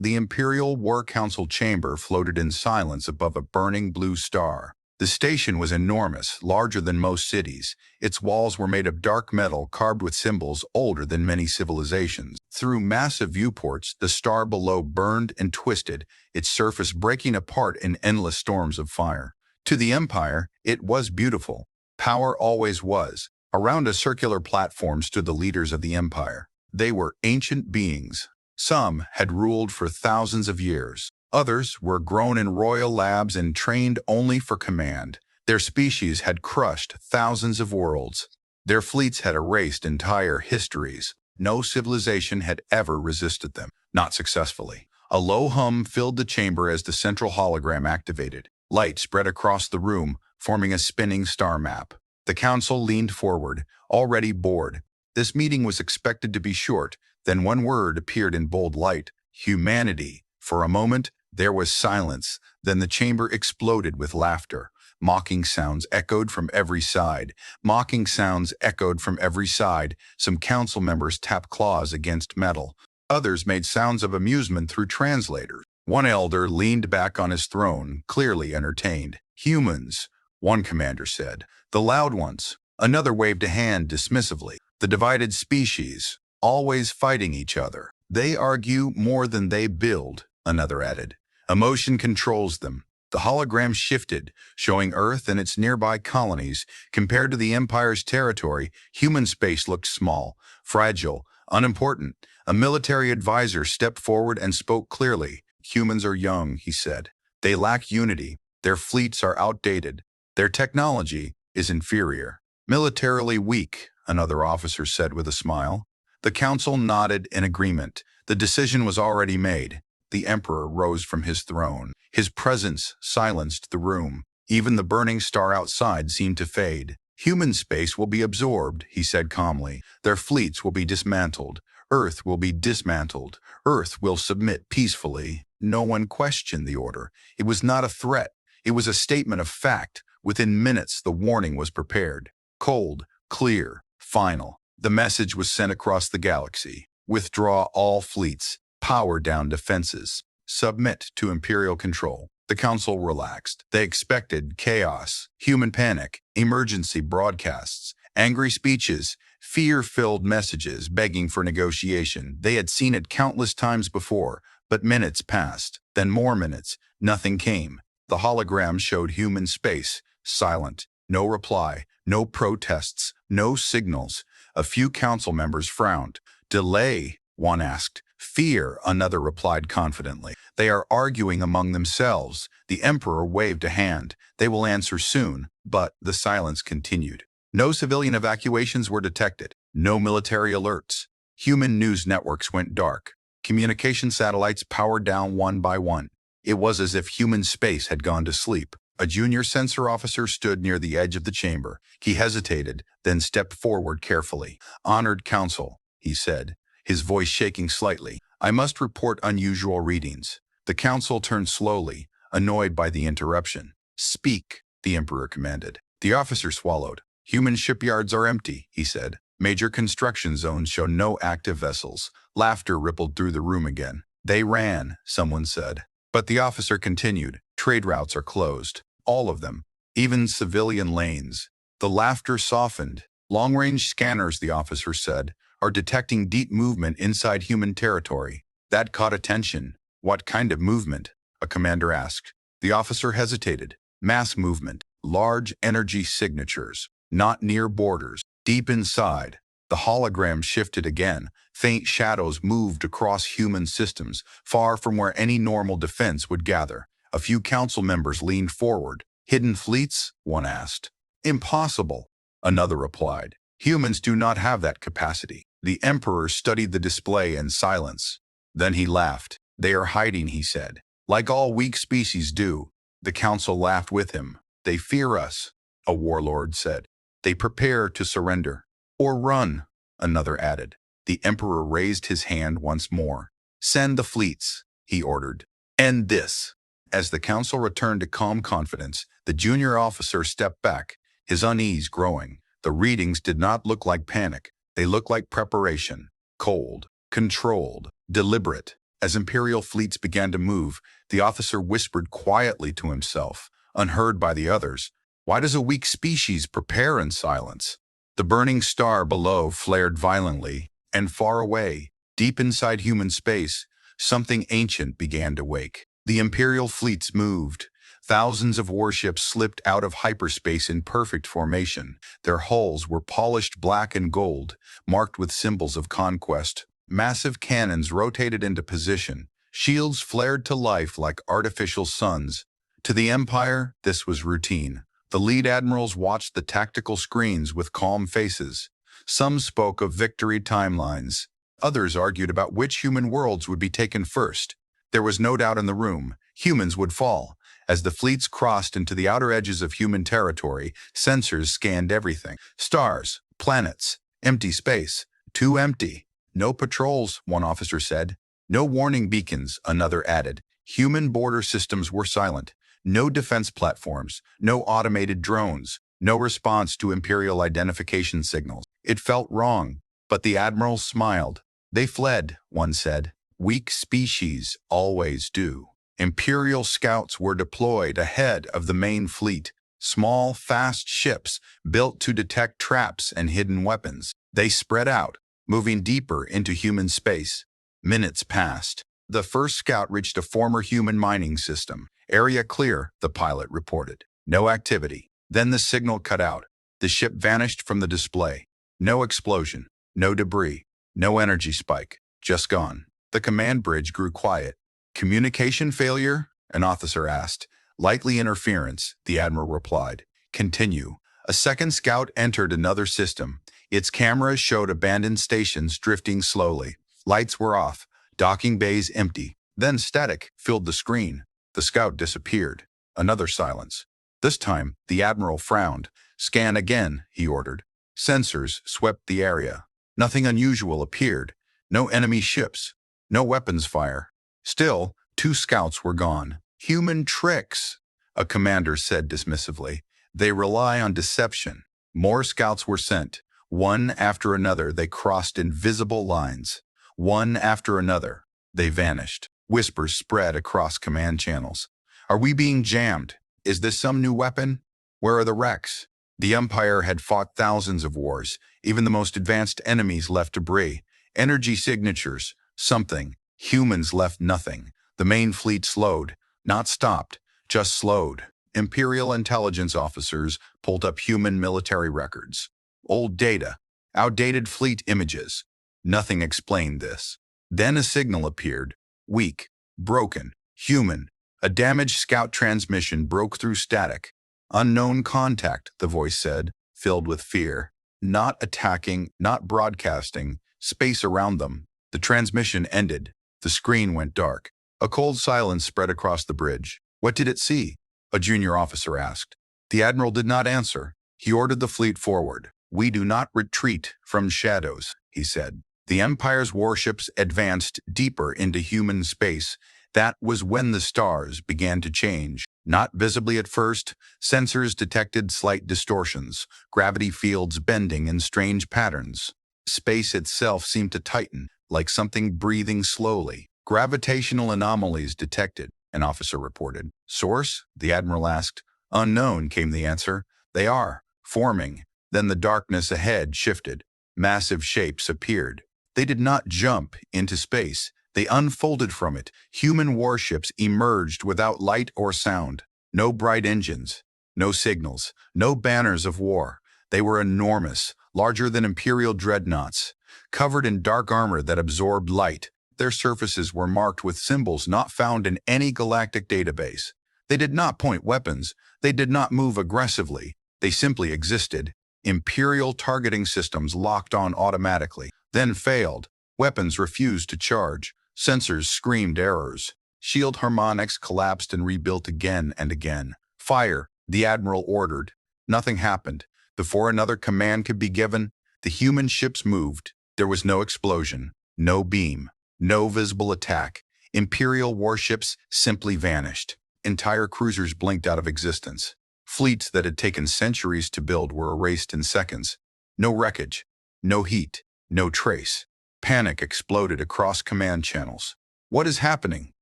The Imperial War Council chamber floated in silence above a burning blue star. The station was enormous, larger than most cities. Its walls were made of dark metal carved with symbols older than many civilizations. Through massive viewports, the star below burned and twisted, its surface breaking apart in endless storms of fire. To the Empire, it was beautiful. Power always was. Around a circular platform stood the leaders of the Empire. They were ancient beings. Some had ruled for thousands of years. Others were grown in royal labs and trained only for command. Their species had crushed thousands of worlds. Their fleets had erased entire histories. No civilization had ever resisted them, not successfully. A low hum filled the chamber as the central hologram activated. Light spread across the room, forming a spinning star map. The council leaned forward, already bored. This meeting was expected to be short. Then one word appeared in bold light: humanity. For a moment, there was silence. Then the chamber exploded with laughter. Mocking sounds echoed from every side. Mocking sounds echoed from every side. Some council members tapped claws against metal. Others made sounds of amusement through translators. One elder leaned back on his throne, clearly entertained. Humans, one commander said. The loud ones. Another waved a hand dismissively. The divided species, always fighting each other. They argue more than they build, another added. Emotion controls them. The hologram shifted, showing Earth and its nearby colonies. Compared to the Empire's territory, human space looked small, fragile, unimportant. A military advisor stepped forward and spoke clearly. Humans are young, he said. They lack unity. Their fleets are outdated. Their technology is inferior. Militarily weak, another officer said with a smile. The council nodded in agreement. The decision was already made. The Emperor rose from his throne. His presence silenced the room. Even the burning star outside seemed to fade. Human space will be absorbed, he said calmly. Their fleets will be dismantled. Earth will be dismantled. Earth will submit peacefully. No one questioned the order. It was not a threat. It was a statement of fact. Within minutes, the warning was prepared. Cold, clear, final. The message was sent across the galaxy. Withdraw all fleets. Power down defenses. Submit to Imperial control. The council relaxed. They expected chaos, human panic, emergency broadcasts, angry speeches, fear-filled messages begging for negotiation. They had seen it countless times before, but minutes passed. Then more minutes. Nothing came. The hologram showed human space, silent. No reply, no protests, no signals. A few council members frowned. Delay, one asked. Fear, another replied confidently. They are arguing among themselves. The Emperor waved a hand. They will answer soon, but the silence continued. No civilian evacuations were detected. No military alerts. Human news networks went dark. Communication satellites powered down one by one. It was as if human space had gone to sleep. A junior sensor officer stood near the edge of the chamber. He hesitated, then stepped forward carefully. Honored Council, he said, his voice shaking slightly. I must report unusual readings. The council turned slowly, annoyed by the interruption. Speak, the Emperor commanded. The officer swallowed. Human shipyards are empty, he said. Major construction zones show no active vessels. Laughter rippled through the room again. They ran, someone said. But the officer continued. Trade routes are closed. All of them. Even civilian lanes. The laughter softened. Long-range scanners, the officer said, are detecting deep movement inside human territory. That caught attention. What kind of movement? A commander asked. The officer hesitated. Mass movement. Large energy signatures. Not near borders. Deep inside. The hologram shifted again. Faint shadows moved across human systems, far from where any normal defense would gather. A few council members leaned forward. Hidden fleets? One asked. Impossible, another replied. Humans do not have that capacity. The Emperor studied the display in silence. Then he laughed. They are hiding, he said. Like all weak species do. The council laughed with him. They fear us, a warlord said. They prepare to surrender. Or run, another added. The Emperor raised his hand once more. Send the fleets, he ordered. End this. As the council returned to calm confidence, the junior officer stepped back, his unease growing. The readings did not look like panic. They looked like preparation. Cold, controlled, deliberate. As Imperial fleets began to move, the officer whispered quietly to himself, unheard by the others, "Why does a weak species prepare in silence?" The burning star below flared violently, and far away, deep inside human space, something ancient began to wake. The Imperial fleets moved. Thousands of warships slipped out of hyperspace in perfect formation. Their hulls were polished black and gold, marked with symbols of conquest. Massive cannons rotated into position. Shields flared to life like artificial suns. To the Empire, this was routine. The lead admirals watched the tactical screens with calm faces. Some spoke of victory timelines. Others argued about which human worlds would be taken first. There was no doubt in the room. Humans would fall. As the fleets crossed into the outer edges of human territory, sensors scanned everything. Stars, planets, empty space. Too empty. No patrols, one officer said. No warning beacons, another added. Human border systems were silent. No defense platforms, no automated drones, no response to Imperial identification signals. It felt wrong, but the admirals smiled. They fled, one said. Weak species always do. Imperial scouts were deployed ahead of the main fleet, small, fast ships built to detect traps and hidden weapons. They spread out, moving deeper into human space. Minutes passed. The first scout reached a former human mining system. Area clear, the pilot reported. No activity. Then the signal cut out. The ship vanished from the display. No explosion, no debris, no energy spike, just gone. The command bridge grew quiet. Communication failure? An officer asked. Likely interference, the admiral replied. Continue. A second scout entered another system. Its cameras showed abandoned stations drifting slowly. Lights were off. Docking bays empty. Then static filled the screen. The scout disappeared. Another silence. This time, the admiral frowned. Scan again, he ordered. Sensors swept the area. Nothing unusual appeared. No enemy ships. No weapons fire. Still, 2 scouts were gone. Human tricks, a commander said dismissively. They rely on deception. More scouts were sent. One after another, they crossed invisible lines. One after another, they vanished. Whispers spread across command channels. Are we being jammed? Is this some new weapon? Where are the wrecks? The Empire had fought thousands of wars. Even the most advanced enemies left debris. Energy signatures. Something. Humans left nothing. The main fleet slowed. Not stopped. Just slowed. Imperial intelligence officers pulled up human military records. Old data. Outdated fleet images. Nothing explained this. Then a signal appeared. Weak. Broken. Human. A damaged scout transmission broke through static. Unknown contact, the voice said, filled with fear. Not attacking, not broadcasting. Space around them. The transmission ended. The screen went dark. A cold silence spread across the bridge. What did it see? A junior officer asked. The admiral did not answer. He ordered the fleet forward. We do not retreat from shadows, he said. The Empire's warships advanced deeper into human space. That was when the stars began to change. Not visibly at first, sensors detected slight distortions, gravity fields bending in strange patterns. Space itself seemed to tighten, like something breathing slowly. Gravitational anomalies detected, an officer reported. Source? The admiral asked. Unknown, came the answer. They are forming. Then the darkness ahead shifted. Massive shapes appeared. They did not jump into space. They unfolded from it. Human warships emerged without light or sound. No bright engines. No signals. No banners of war. They were enormous, larger than Imperial dreadnoughts. Covered in dark armor that absorbed light, their surfaces were marked with symbols not found in any galactic database. They did not point weapons. They did not move aggressively. They simply existed. Imperial targeting systems locked on automatically, then failed. Weapons refused to charge. Sensors screamed errors. Shield harmonics collapsed and rebuilt again and again. Fire, the admiral ordered. Nothing happened. Before another command could be given, the human ships moved. There was no explosion, no beam, no visible attack. Imperial warships simply vanished. Entire cruisers blinked out of existence. Fleets that had taken centuries to build were erased in seconds. No wreckage, no heat, no trace. Panic exploded across command channels. What is happening?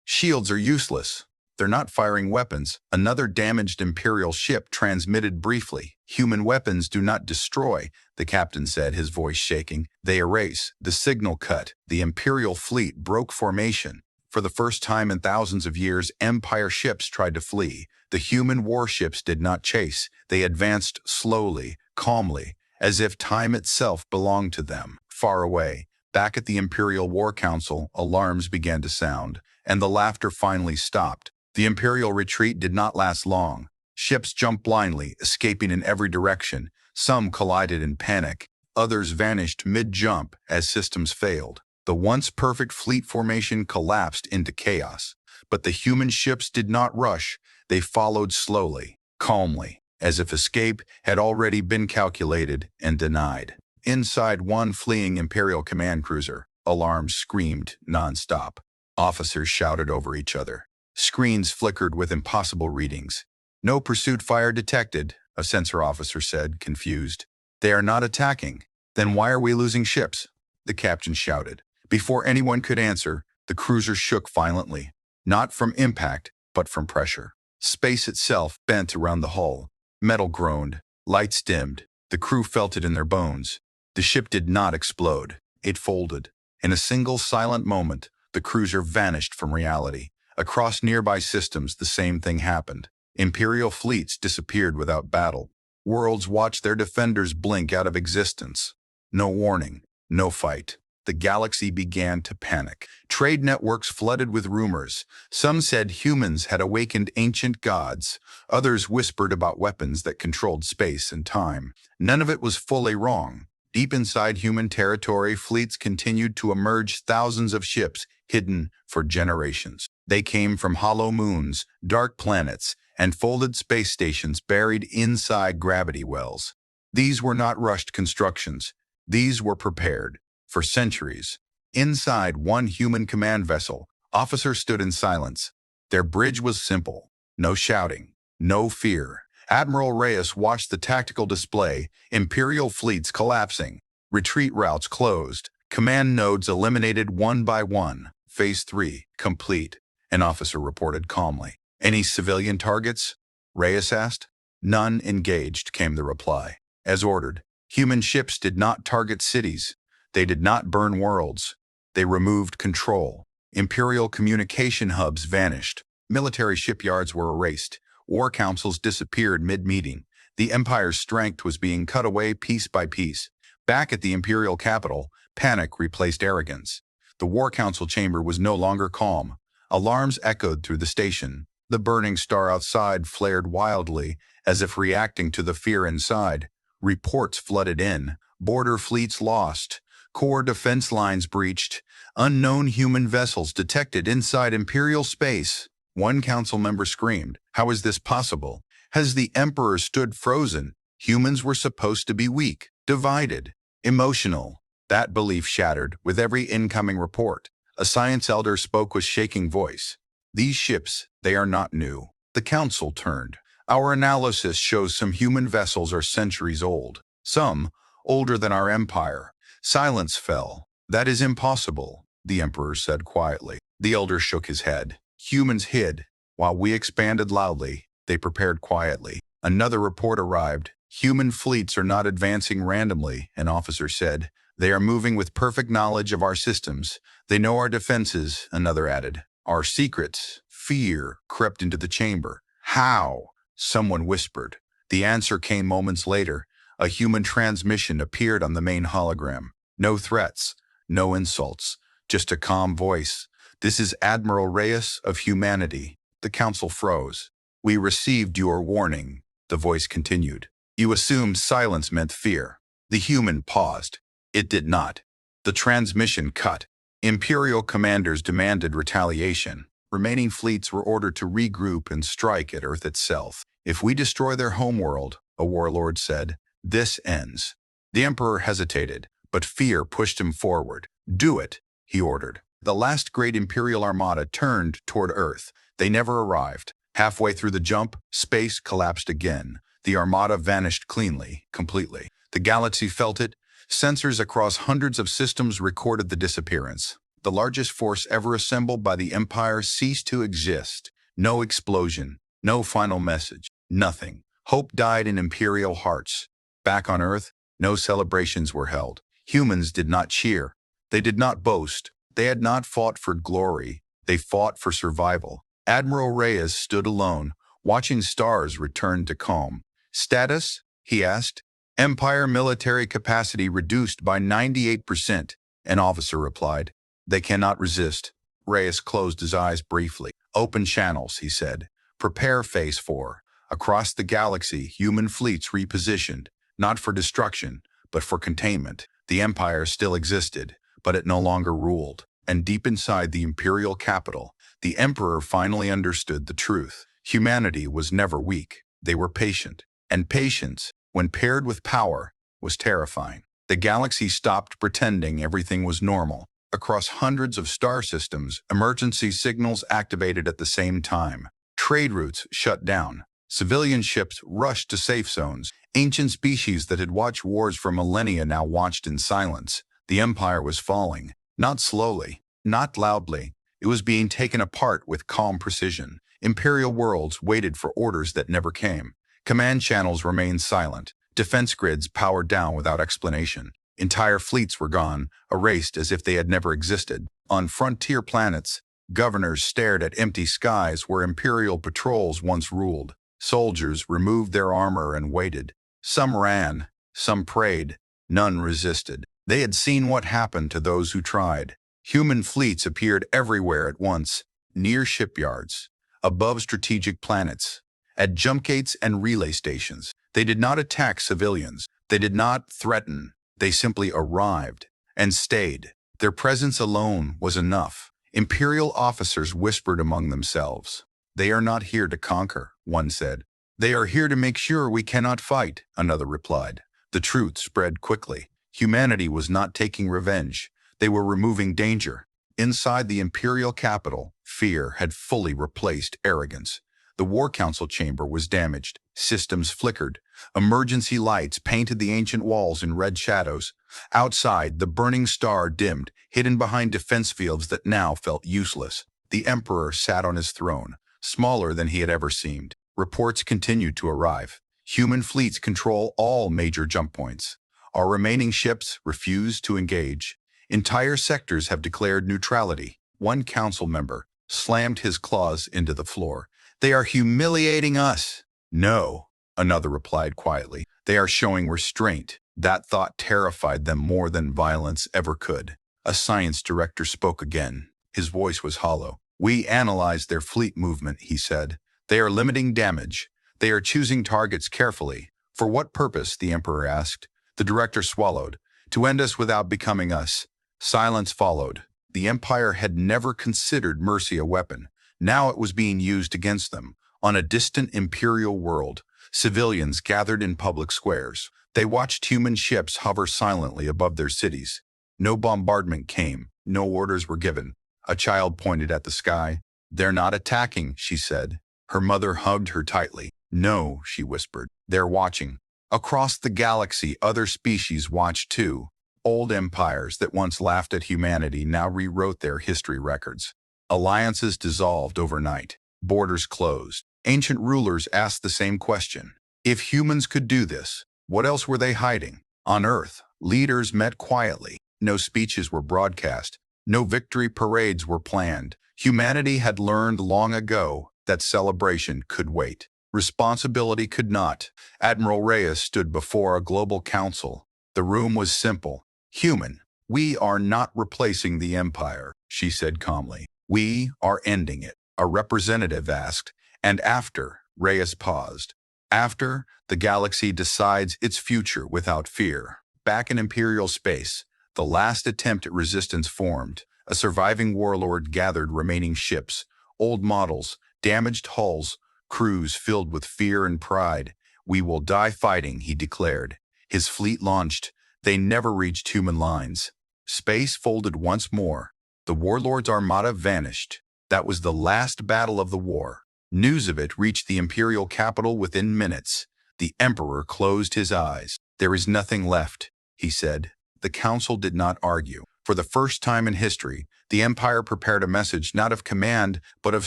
Shields are useless. They're not firing weapons. Another damaged Imperial ship transmitted briefly. Human weapons do not destroy, the captain said, his voice shaking. They erase. The signal cut. The Imperial fleet broke formation. For the first time in thousands of years, Empire ships tried to flee. The human warships did not chase. They advanced slowly, calmly, as if time itself belonged to them. Far away, back at the Imperial War Council, alarms began to sound, and the laughter finally stopped. The Imperial retreat did not last long. Ships jumped blindly, escaping in every direction. Some collided in panic. Others vanished mid-jump as systems failed. The once perfect fleet formation collapsed into chaos. But the human ships did not rush. They followed slowly, calmly, as if escape had already been calculated and denied. Inside one fleeing Imperial command cruiser, alarms screamed non-stop. Officers shouted over each other. Screens flickered with impossible readings. No pursuit fire detected, a sensor officer said, confused. They are not attacking. Then why are we losing ships? The captain shouted. Before anyone could answer, the cruiser shook violently, not from impact, but from pressure. Space itself bent around the hull. Metal groaned. Lights dimmed. The crew felt it in their bones. The ship did not explode. It folded. In a single silent moment, the cruiser vanished from reality. Across nearby systems, the same thing happened. Imperial fleets disappeared without battle. Worlds watched their defenders blink out of existence. No warning, no fight. The galaxy began to panic. Trade networks flooded with rumors. Some said humans had awakened ancient gods. Others whispered about weapons that controlled space and time. None of it was fully wrong. Deep inside human territory, fleets continued to emerge, thousands of ships hidden for generations. They came from hollow moons, dark planets, and folded space stations buried inside gravity wells. These were not rushed constructions. These were prepared for centuries. Inside one human command vessel, officers stood in silence. Their bridge was simple. No shouting, no fear. Admiral Reyes watched the tactical display, Imperial fleets collapsing, retreat routes closed, command nodes eliminated one by one. Phase 3, complete, an officer reported calmly. Any civilian targets? Reyes asked. None engaged, came the reply. As ordered, human ships did not target cities. They did not burn worlds. They removed control. Imperial communication hubs vanished. Military shipyards were erased. War councils disappeared mid-meeting. The Empire's strength was being cut away piece by piece. Back at the Imperial capital, panic replaced arrogance. The War Council chamber was no longer calm. Alarms echoed through the station. The burning star outside flared wildly, as if reacting to the fear inside. Reports flooded in. Border fleets lost. Core defense lines breached. Unknown human vessels detected inside Imperial space. One council member screamed, "How is this possible? Has the Emperor stood frozen? Humans were supposed to be weak, divided, emotional." That belief shattered with every incoming report. A science elder spoke with shaking voice. "These ships, they are not new." The council turned. "Our analysis shows some human vessels are centuries old. Some, older than our empire." Silence fell. "That is impossible," the Emperor said quietly. The elder shook his head. Humans hid. While we expanded loudly, they prepared quietly. Another report arrived. "Human fleets are not advancing randomly," an officer said. "They are moving with perfect knowledge of our systems. They know our defenses," another added. "Our secrets." Fear crept into the chamber. "How?" someone whispered. The answer came moments later. A human transmission appeared on the main hologram. No threats, no insults, just a calm voice. "This is Admiral Reyes of humanity." The council froze. "We received your warning," the voice continued. "You assumed silence meant fear." The human paused. It did not. The transmission cut. Imperial commanders demanded retaliation. Remaining fleets were ordered to regroup and strike at Earth itself. "If we destroy their homeworld," a warlord said, "this ends." The Emperor hesitated, but fear pushed him forward. "Do it," he ordered. The last great Imperial armada turned toward Earth. They never arrived. Halfway through the jump, space collapsed again. The armada vanished cleanly, completely. The galaxy felt it. Sensors across hundreds of systems recorded the disappearance. The largest force ever assembled by the Empire ceased to exist. No explosion, no final message, nothing. Hope died in Imperial hearts. Back on Earth, no celebrations were held. Humans did not cheer. They did not boast. They had not fought for glory. They fought for survival. Admiral Reyes stood alone, watching stars return to calm. Status? He asked. Empire military capacity reduced by 98%, an officer replied. They cannot resist. Reyes closed his eyes briefly. Open channels, he said. Prepare Phase 4. Across the galaxy, human fleets repositioned, not for destruction, but for containment. The Empire still existed, but it no longer ruled. And deep inside the Imperial capital, the Emperor finally understood the truth. Humanity was never weak. They were patient. And patience, when paired with power, was terrifying. The galaxy stopped pretending everything was normal. Across hundreds of star systems, emergency signals activated at the same time. Trade routes shut down. Civilian ships rushed to safe zones. Ancient species that had watched wars for millennia now watched in silence. The Empire was falling. Not slowly, not loudly. It was being taken apart with calm precision. Imperial worlds waited for orders that never came. Command channels remained silent. Defense grids powered down without explanation. Entire fleets were gone, erased as if they had never existed. On frontier planets, governors stared at empty skies where Imperial patrols once ruled. Soldiers removed their armor and waited. Some ran, some prayed, none resisted. They had seen what happened to those who tried. Human fleets appeared everywhere at once, near shipyards, above strategic planets, at jump gates and relay stations. They did not attack civilians. They did not threaten. They simply arrived and stayed. Their presence alone was enough. Imperial officers whispered among themselves. They are not here to conquer, one said. They are here to make sure we cannot fight, another replied. The truth spread quickly. Humanity was not taking revenge. They were removing danger. Inside the Imperial capital, fear had fully replaced arrogance. The War Council chamber was damaged. Systems flickered. Emergency lights painted the ancient walls in red shadows. Outside, the burning star dimmed, hidden behind defense fields that now felt useless. The Emperor sat on his throne, smaller than he had ever seemed. Reports continued to arrive. Human fleets control all major jump points. Our remaining ships refuse to engage. Entire sectors have declared neutrality. One council member slammed his claws into the floor. They are humiliating us. No, another replied quietly. They are showing restraint. That thought terrified them more than violence ever could. A science director spoke again. His voice was hollow. We analyzed their fleet movement, he said. They are limiting damage. They are choosing targets carefully. For what purpose, the Emperor asked. The director swallowed. To end us without becoming us. Silence followed. The Empire had never considered mercy a weapon. Now it was being used against them. On a distant Imperial world, civilians gathered in public squares. They watched human ships hover silently above their cities. No bombardment came. No orders were given. A child pointed at the sky. They're not attacking, she said. Her mother hugged her tightly. No, she whispered. They're watching. Across the galaxy, other species watched too. Old empires that once laughed at humanity now rewrote their history records. Alliances dissolved overnight. Borders closed. Ancient rulers asked the same question. If humans could do this, what else were they hiding? On Earth, leaders met quietly. No speeches were broadcast. No victory parades were planned. Humanity had learned long ago that celebration could wait. Responsibility could not. Admiral Reyes stood before a global council. The room was simple. Human. We are not replacing the Empire, she said calmly. We are ending it. A representative asked. And after, Reyes paused. After, the galaxy decides its future without fear. Back in Imperial space, the last attempt at resistance formed. A surviving warlord gathered remaining ships, old models, damaged hulls, crews filled with fear and pride. We will die fighting, he declared. His fleet launched. They never reached human lines. Space folded once more. The warlord's armada vanished. That was the last battle of the war. News of it reached the Imperial capital within minutes. The Emperor closed his eyes. There is nothing left, he said. The council did not argue. For the first time in history, the Empire prepared a message not of command, but of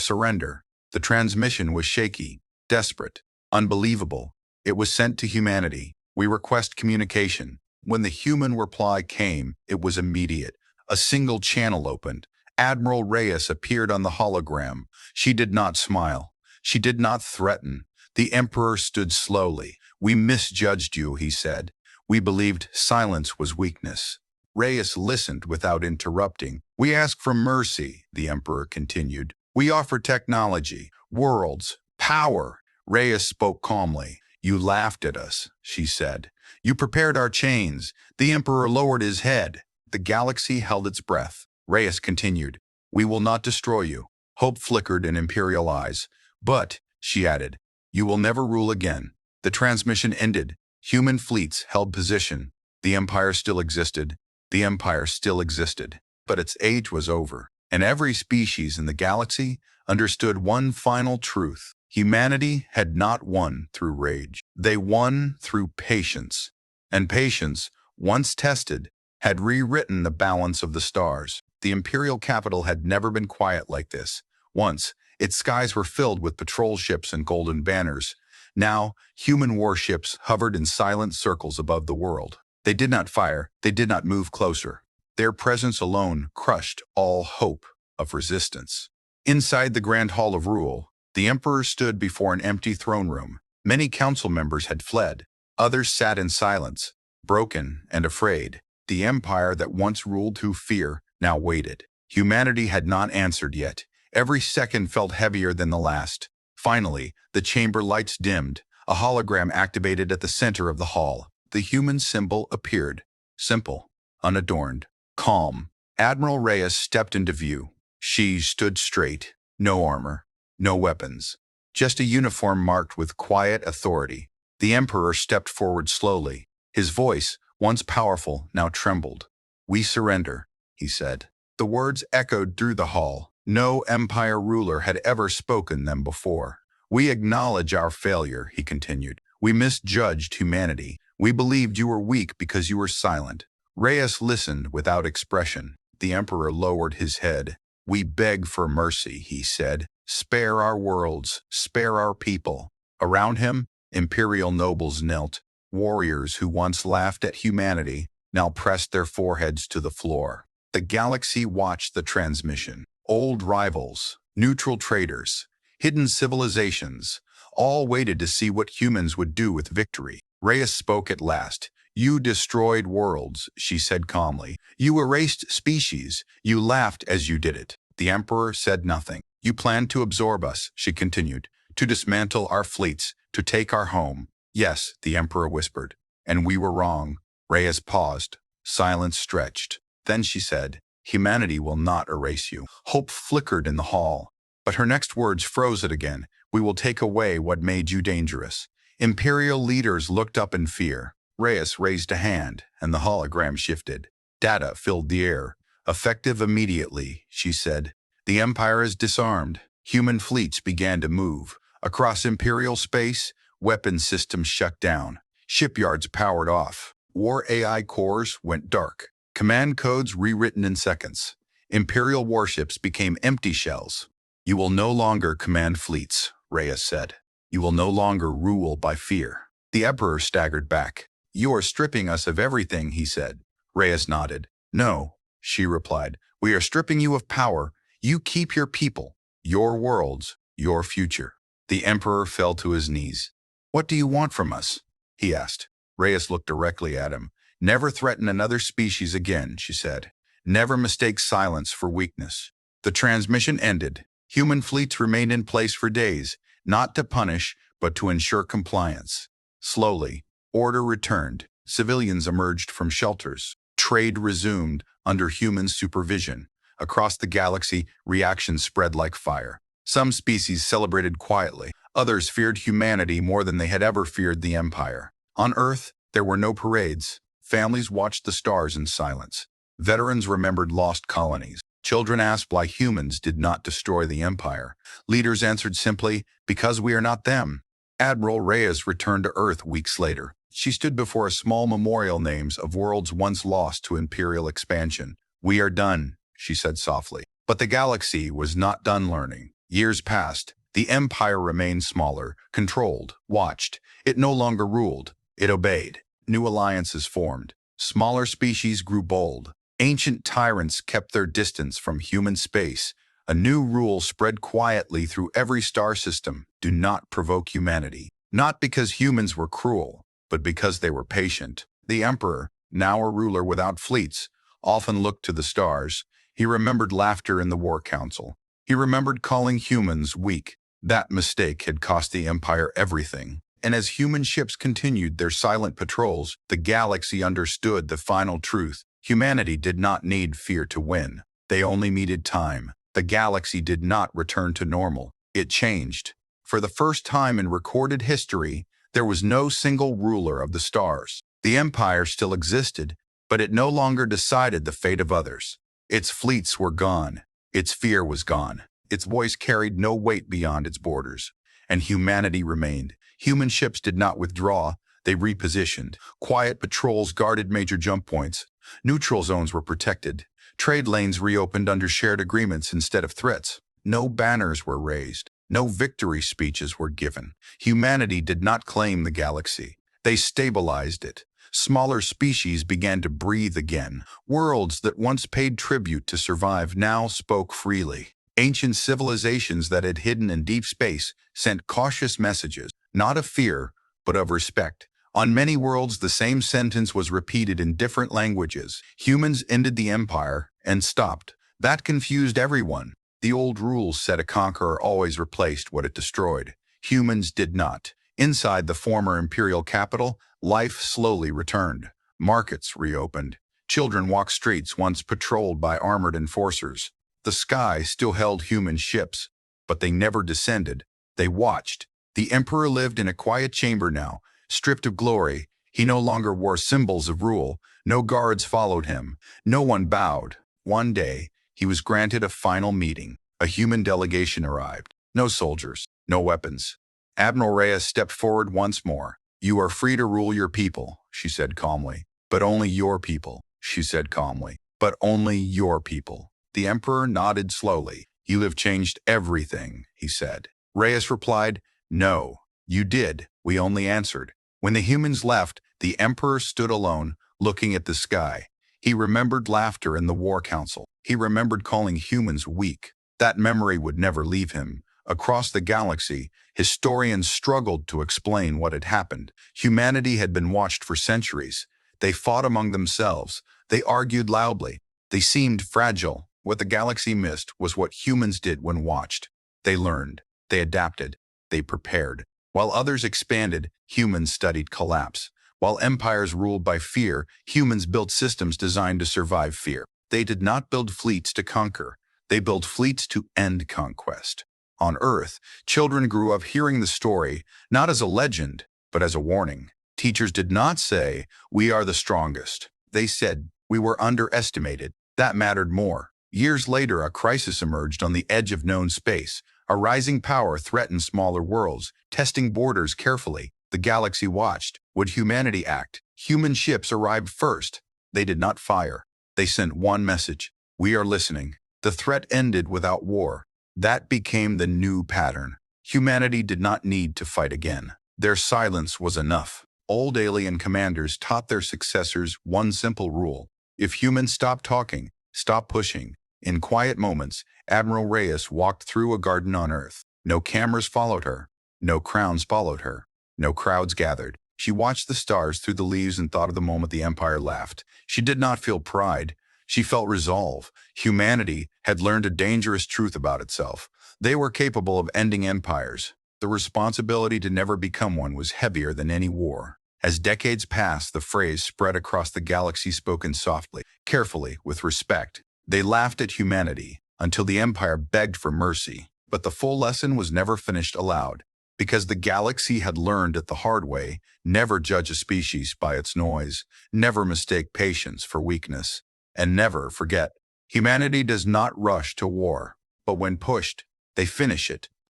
surrender. The transmission was shaky, desperate, unbelievable. It was sent to humanity. We request communication. When the human reply came, it was immediate. A single channel opened. Admiral Reyes appeared on the hologram. She did not smile. She did not threaten. The Emperor stood slowly. "We misjudged you," he said. "We believed silence was weakness." Reyes listened without interrupting. "We ask for mercy," the Emperor continued. "We offer technology, worlds, power." Reyes spoke calmly. "You laughed at us," she said. "You prepared our chains." The Emperor lowered his head. The galaxy held its breath. Reyes continued. "We will not destroy you." Hope flickered in Imperial eyes. "But," she added, "you will never rule again." The transmission ended. Human fleets held position. The Empire still existed. The Empire still existed. But its age was over. And every species in the galaxy understood one final truth. Humanity had not won through rage. They won through patience. And patience, once tested, had rewritten the balance of the stars. The imperial capital had never been quiet like this. Once, its skies were filled with patrol ships and golden banners. Now, human warships hovered in silent circles above the world. They did not fire. They did not move closer. Their presence alone crushed all hope of resistance. Inside the Grand Hall of Rule, the Emperor stood before an empty throne room. Many council members had fled. Others sat in silence, broken and afraid. The empire that once ruled through fear now waited. Humanity had not answered yet. Every second felt heavier than the last. Finally, the chamber lights dimmed. A hologram activated at the center of the hall. The human symbol appeared. Simple, unadorned, calm. Admiral Reyes stepped into view. She stood straight. No armor, no weapons. Just a uniform marked with quiet authority. The Emperor stepped forward slowly. His voice, once powerful, now trembled. "We surrender," he said. The words echoed through the hall. No empire ruler had ever spoken them before. "We acknowledge our failure," he continued. "We misjudged humanity. We believed you were weak because you were silent." Reyes listened without expression. The Emperor lowered his head. "We beg for mercy," he said. "Spare our worlds, spare our people." Around him, imperial nobles knelt. Warriors who once laughed at humanity now pressed their foreheads to the floor. The galaxy watched the transmission. Old rivals, neutral traders, hidden civilizations, all waited to see what humans would do with victory. Reyes spoke at last. "You destroyed worlds," she said calmly. "You erased species. You laughed as you did it." The Emperor said nothing. "You planned to absorb us," she continued, "to dismantle our fleets, to take our home." "Yes," the Emperor whispered, "and we were wrong." Reyes paused. Silence stretched. Then she said, "Humanity will not erase you." Hope flickered in the hall. But her next words froze it again. "We will take away what made you dangerous." Imperial leaders looked up in fear. Reyes raised a hand, and the hologram shifted. Data filled the air. "Effective immediately," she said. "The Empire is disarmed." Human fleets began to move. Across Imperial space, weapon systems shut down. Shipyards powered off. War AI cores went dark. Command codes rewritten in seconds. Imperial warships became empty shells. "You will no longer command fleets," Reyes said. "You will no longer rule by fear." The Emperor staggered back. "You are stripping us of everything," he said. Reyes nodded. "No," she replied. "We are stripping you of power. You keep your people, your worlds, your future." The Emperor fell to his knees. "What do you want from us?" he asked. Reyes looked directly at him. "Never threaten another species again," she said. "Never mistake silence for weakness." The transmission ended. Human fleets remained in place for days, not to punish, but to ensure compliance. Slowly, order returned. Civilians emerged from shelters. Trade resumed under human supervision. Across the galaxy, reactions spread like fire. Some species celebrated quietly. Others feared humanity more than they had ever feared the Empire. On Earth, there were no parades. Families watched the stars in silence. Veterans remembered lost colonies. Children asked why humans did not destroy the Empire. Leaders answered simply, "Because we are not them." Admiral Reyes returned to Earth weeks later. She stood before a small memorial names of worlds once lost to Imperial expansion. "We are done," she said softly. But the galaxy was not done learning. Years passed. The empire remained smaller, controlled, watched. It no longer ruled. It obeyed. New alliances formed. Smaller species grew bold. Ancient tyrants kept their distance from human space. A new rule spread quietly through every star system: do not provoke humanity. Not because humans were cruel, but because they were patient. The emperor, now a ruler without fleets, often looked to the stars. He remembered laughter in the war council. He remembered calling humans weak. That mistake had cost the empire everything. And as human ships continued their silent patrols, the galaxy understood the final truth. Humanity did not need fear to win. They only needed time. The galaxy did not return to normal. It changed. For the first time in recorded history, there was no single ruler of the stars. The empire still existed, but it no longer decided the fate of others. Its fleets were gone. Its fear was gone. Its voice carried no weight beyond its borders. And humanity remained. Human ships did not withdraw. They repositioned. Quiet patrols guarded major jump points. Neutral zones were protected. Trade lanes reopened under shared agreements instead of threats. No banners were raised. No victory speeches were given. Humanity did not claim the galaxy. They stabilized it. Smaller species began to breathe again. Worlds that once paid tribute to survive now spoke freely. Ancient civilizations that had hidden in deep space sent cautious messages, not of fear, but of respect. On many worlds, the same sentence was repeated in different languages. Humans ended the empire and stopped. That confused everyone. The old rules said a conqueror always replaced what it destroyed. Humans did not. Inside the former imperial capital, life slowly returned. Markets reopened. Children walked streets once patrolled by armored enforcers. The sky still held human ships, but they never descended. They watched. The emperor lived in a quiet chamber now, stripped of glory. He no longer wore symbols of rule. No guards followed him. No one bowed. One day, he was granted a final meeting. A human delegation arrived. No soldiers, no weapons. Admiral Reyes stepped forward once more. "You are free to rule your people," she said calmly. "But only your people," she said calmly. "But only your people." The emperor nodded slowly. "You have changed everything," he said. Reyes replied, "No, you did." We only answered. When the humans left, the emperor stood alone, looking at the sky. He remembered laughter in the war council. He remembered calling humans weak. That memory would never leave him. Across the galaxy, historians struggled to explain what had happened. Humanity had been watched for centuries. They fought among themselves. They argued loudly. They seemed fragile. What the galaxy missed was what humans did when watched. They learned. They adapted. They prepared. While others expanded, humans studied collapse. While empires ruled by fear, humans built systems designed to survive fear. They did not build fleets to conquer. They built fleets to end conquest. On Earth, children grew up hearing the story, not as a legend, but as a warning. Teachers did not say, "We are the strongest." They said, "We were underestimated." That mattered more. Years later, a crisis emerged on the edge of known space. A rising power threatened smaller worlds, testing borders carefully. The galaxy watched. Would humanity act? Human ships arrived first. They did not fire. They sent one message: "We are listening." The threat ended without war. That became the new pattern. Humanity did not need to fight again. Their silence was enough. Old alien commanders taught their successors one simple rule: if humans stop talking, stop pushing. In quiet moments, Admiral Reyes walked through a garden on Earth. No cameras followed her. No crowns followed her. No crowds gathered. She watched the stars through the leaves and thought of the moment the Empire laughed. She did not feel pride. She felt resolve. Humanity had learned a dangerous truth about itself. They were capable of ending empires. The responsibility to never become one was heavier than any war. As decades passed, the phrase spread across the galaxy, spoken softly, carefully, with respect. They laughed at humanity until the Empire begged for mercy. But the full lesson was never finished aloud, because the galaxy had learned it the hard way: never judge a species by its noise, never mistake patience for weakness, and never forget. Humanity does not rush to war, but when pushed, they finish it.